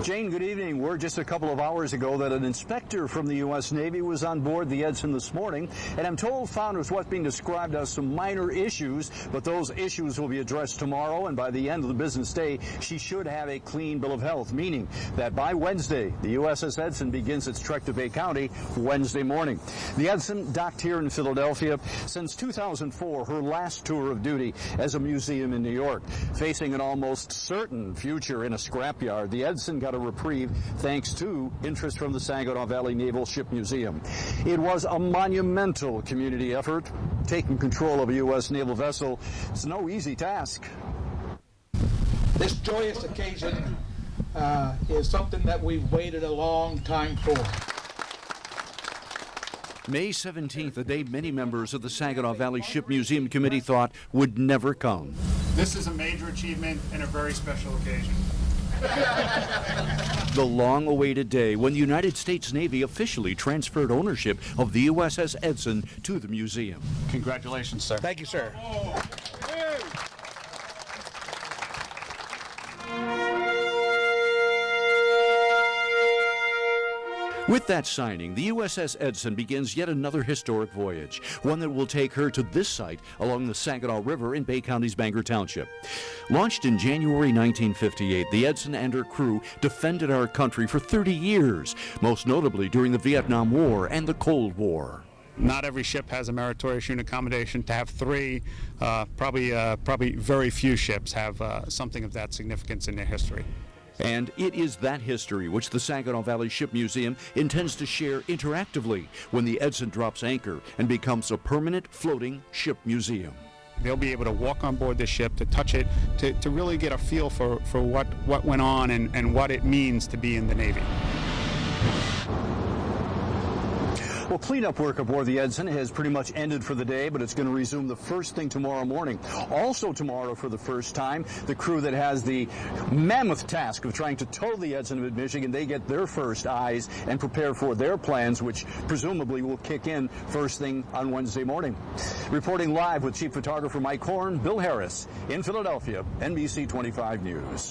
Jane, good evening. Word just a couple of hours ago that an inspector from the U.S. Navy was on board the Edson this morning, and I'm told found what's being described as some minor issues, but those issues will be addressed tomorrow, and by the end of the business day, she should have a clean bill of health, meaning that by Wednesday, the USS Edson begins its trek to Bay County Wednesday morning. The Edson docked here in Philadelphia since 2004, her last tour of duty as a museum in New York. Facing an almost certain future in a scrapyard, the Edson got a reprieve thanks to interest from the Saginaw Valley Naval Ship Museum. It was a monumental community effort. Taking control of a U.S. naval vessel is no easy task. This joyous occasion is something that we've waited a long time for. May 17th, a day many members of the Saginaw Valley Ship Museum Committee thought would never come. This is a major achievement and a very special occasion. The long-awaited day when the United States Navy officially transferred ownership of the USS Edson to the museum. Congratulations, sir. Thank you, sir. With that signing, the USS Edson begins yet another historic voyage, one that will take her to this site along the Saginaw River in Bay County's Bangor Township. Launched in January 1958, the Edson and her crew defended our country for 30 years, most notably during the Vietnam War and the Cold War. Not every ship has a meritorious unit commendation. To have three, probably very few ships have something of that significance in their history. And it is that history which the Saginaw Valley Ship Museum intends to share interactively when the Edson drops anchor and becomes a permanent floating ship museum. They'll be able to walk on board the ship, to touch it, to really get a feel for what went on and what it means to be in the Navy. Well, cleanup work aboard the Edson has pretty much ended for the day, but it's going to resume the first thing tomorrow morning. Also tomorrow, for the first time, the crew that has the mammoth task of trying to tow the Edson to mid-Michigan, they get their first eyes and prepare for their plans, which presumably will kick in first thing on Wednesday morning. Reporting live with Chief Photographer Mike Horn, Bill Harris in Philadelphia, NBC 25 News.